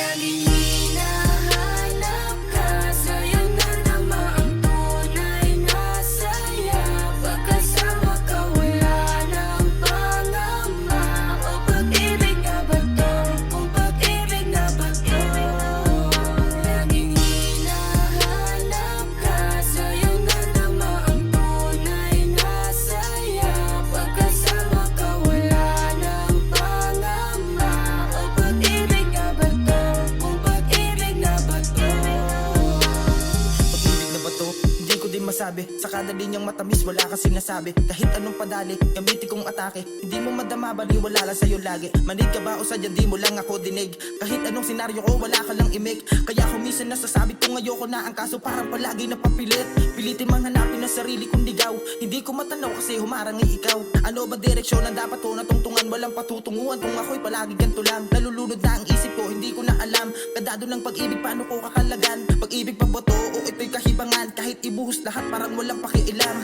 Laging hinahanap ka, sa'yo nadama ang tunay na saya. Pagkasama ka wala nang pangamba. O pag-ibig na ba to? Kung pag-ibig na ba to? Laging hinahanap ka, sa'yo nadama ang tunay na saya. Pagkasama ka wala nang pangamba. O pag-ibig na ba to? Kung pag-ibig na ba to? Pag-ibig na ba to? Hindi ko din masabi. Sa kada linyang matamis wala ka sinasabi. Kahit anong padali, gamitin kong atake. Hindi mo madama, baliwala lang sa'yo lagi. Manig ka ba o sadya di mo lang ako dinig? Kahit anong senaryo ko, wala ka lang imik. Kaya kung minsan nasasabi kong ayoko na, ang kaso parang palagi napapilit. Pilitin mang hanapin ang sarili kong ligaw. Hindi ko matanaw kasi humarang ikaw. Ano ba direksyon na dapat ko natungtungan? Walang patutunguhan kung ako'y palagi ganito lang. Nalulunod na ang isip ko, hindi ko na alam. Kadado ng pag-ibig, paano ko kakalagan? Pag-ibig pa ba to o ito'y kahibangan? Kahit ibuhos lahat parang walang pakialam.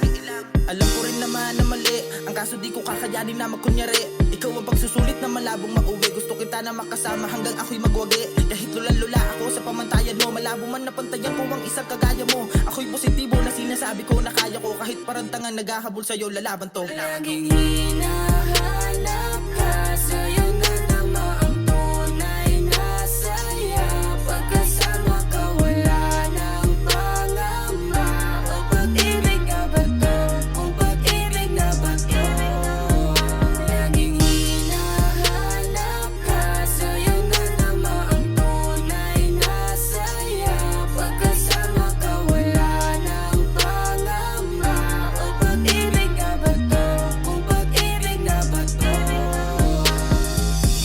Alam ko rin naman na mali, ang kaso di ko kakayanin na magkunyari. Ikaw ang pagsusulit na malabong mauwi. Gusto kita na makasama hanggang ako'y magwagi. Kahit lula-lula ako sa pamantayan mo, malabo man napantayan ko ang isang kagaya mo. Ako'y positibo na sinasabi ko na kaya ko. Kahit parantangan naghahabol sa'yo, lalaban to. Laging hinahanap ka, sa'yo nadama ang tunay na saya. Pagkasama ka wala nang pangamba. O pag-ibig na ba to? Kung pag-ibig na ba to? Laging hinahanap ka, sa'yo nadama ang tunay na saya. Pagkasama ka wala nang pangamba. O pag-ibig na ba to? Kung pag-ibig na ba to?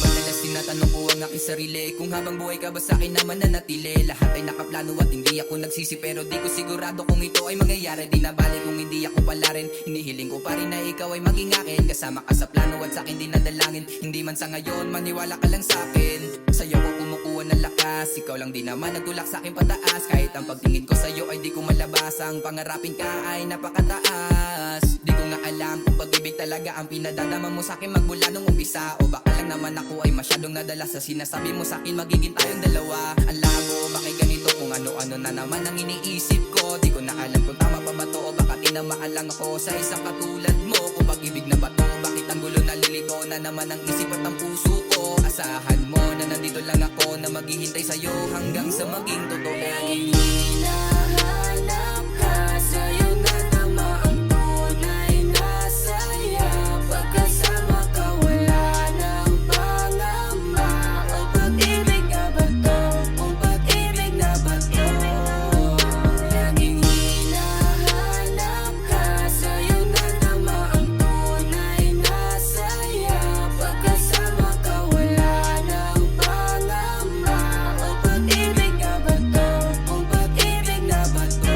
Madalas tinatanong ko ang aking sarili kung habang buhay ka ba sa'kin na mananatili. Lahat ay nakaplano at hindi ako nagsisi, pero di ko sigurado kung ito ay mangyayari. Di na bali kung hindi ako pala rin. Hinihiling ko pa rin na ikaw ay maging akin. Kasama ka sa plano at sa'kin dinadalangin. Hindi man sa ngayon, maniwala ka lang sa'kin. Sa'yo ko kumukuha ng lakas. Ikaw lang di naman nagtulak sa'kin pataas. Kahit ang pagtingin ko sa'yo ay di ko malabas. Ang pangarapin ka ay napakataas. Di ko nga alam kung pag-ibig talaga ang pinadadama mo sa'kin magmula nung umpisa. O baka lang naman ako ay masyadong nadala sa sinasabi mo sa'kin magiging tayong dalawa. Ang labo, bakit ganito kung ano-ano na naman ang iniisip ko. Di ko na alam kung tama pa ba to o baka tinamaan lang ako sa isang katulad mo. Kung pag-ibig na ba to, bakit ang gulo nalilito na naman ang isip at ang puso ko. Asahan mo na nandito lang ako na maghihintay sa'yo hanggang sa maging totoo. Laging hinahanap ka, sa'yo nadama ang tunay na saya. Pagkasama ka wala nang pangamba. O pag-ibig na ba to? Kung pag-ibig na ba to? Laging hinahanap ka, sa'yo nadama ang tunay na saya. Pagkasama ka wala nang pangamba. O pag-ibig na ba to? Kung pag-ibig na ba to?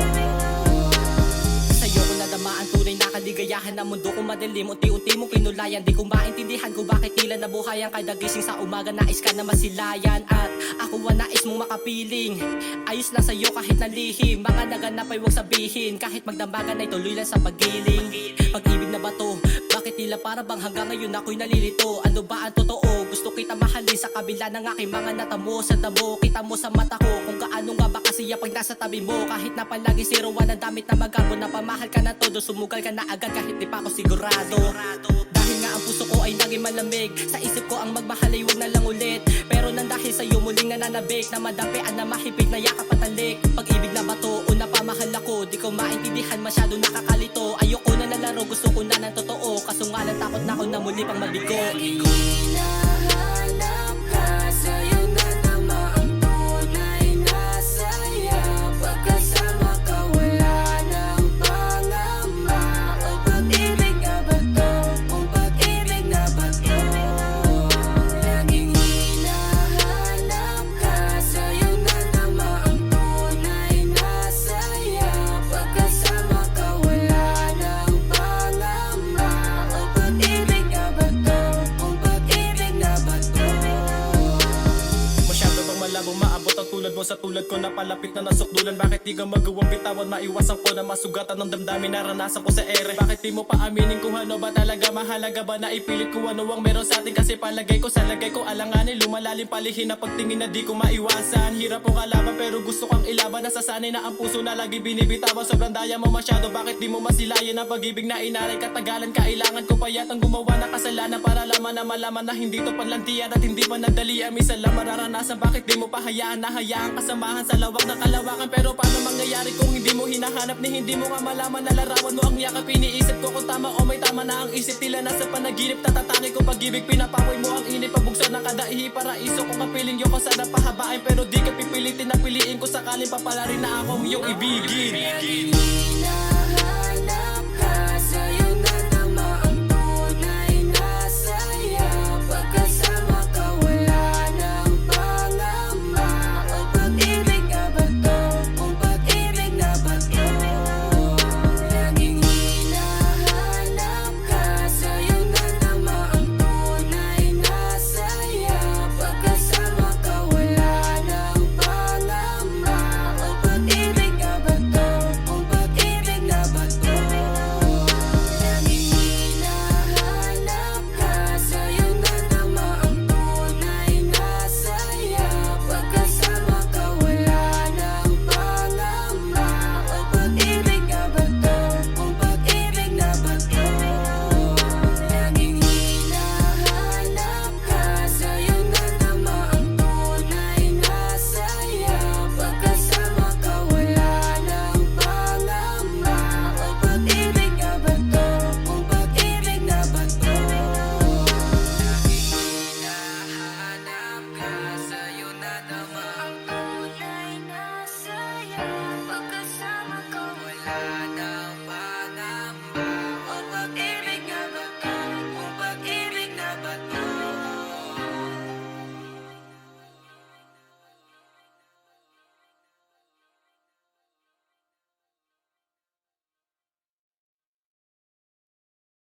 Sa'yo ko nadama ang tunay na kaligayahan ng mundo kong madilim. Unti-unti mong kinulayan. Di ko maintindihan kung bakit tila nabuhayan. Kada gising sa umaga nais ka na masilayan. At ako ang nais mong makapiling. Ayos lang sa'yo kahit nalihim. Mga naganap ay huwag sabihin. Kahit magdambagan ay tuloy lang sa paggiling. Pag-ibig na ba to? Bakit tila para bang hanggang ngayon ako'y nalilito? Ano ba ang totoo? Gusto kita mahalin sa kabila ng aking mga natamo. Sa damo, kita mo sa mata ko kung gaano nga ba kasiya pag nasa tabi mo. Kahit na palagi siruan ang damit na magabo na pamahal ka na todo. Sumugal ka na agad kahit di pa ako sigurado. Dahil nga ang puso ko ay naging malamig. Sa isip ko ang magmahal ay huwag na lang ulit. Pero nang dahil sa'yo muling nananabik. Na madampian na mahibig na yakap at talik. Pag-ibig na ba to o napamahal ako? Di ko maintindihan, masyado nakakalito. Ayoko na nalaro, gusto ko na ng totoo. Kaso nga lang takot na ako na muli pang mabigo. Laging hinahanap ka, sa'yo nadama ang tunay na saya. Pagkasama ka wala nang pangamba. O pag-ibig na ba to? Kung pag-ibig na ba to? Laging hinahanap ka, sa'yo nadama ang tunay na saya. Pagkasama ka wala nang pangamba. O pag-ibig na ba to? Kung pag-ibig malabong maabot ang tulad mo sa tulad ko na palapit na nasukdulan. Bakit di ka magawang bitawan, maiwasan ko na masugatan ng damdamin naranasan ko sa ere. Bakit di mo pa aminin kung ano ba talaga mahalaga ba na ipilit ko ano ang meron sa atin. Kasi palagay ko sa lagay ko alanganin, lumalalim palihin na pagtingin na di ko maiwasan. Hirap ko kalaban pero gusto kang ilaban, nasasanay na ang puso na lagi binibitawan. Sobrang daya mo masyado, bakit di mo masilayan ang pag-ibig na inaray katagalan. Kailangan ko pa yatang gumawa na kasalanan para laman na malaman na hindi to panlantian at hindi pa nagdalian. Minsan lang mararanasan, bakit di mo pa hayaan na hayaan kasamahan sa lawak ng kalawakan. Pero paano mangyayari kung hindi mo hinahanap ni hindi mo nga malaman na larawan mo ang yakap. Iniisip ko kung tama o may tama na ang isip, tila nasa panaginip. Tatatangi ko pag-ibig, pinapapoy mo ang inip, pabuksan ng kadaihi paraiso kung ang piling ko sana pahabain. Pero di ka pipilitin na piliin ko sakaling papalarin na ako iyong ibigin. Hinahanap ka, sa'yo nadama ang tunay na saya. Pagkasama ka wala nang pangamba. O pag-ibig na ba to? Kung pag-ibig na ba to? Laging hinahanap ka, sa'yo nadama ang tunay na saya. Pagkasama ka wala nang pangamba. O pag-ibig na ba to? Kung pag-ibig na ba to? Laging hinahanap ka, sa'yo nadama ang tunay na saya. Pagkasama ka wala nang pangamba. O pag-ibig na ba to? Kung pag-ibig na ba to? Laging hinahanap ka, sa'yo nadama ang tunay na saya. Pagkasama ka wala nang pangamba. O pag-ibig na ba to? Kung pag-ibig na ba to? Hinahanap ka, sa'yo nadama ang tunay na saya. Pagkasama ka wala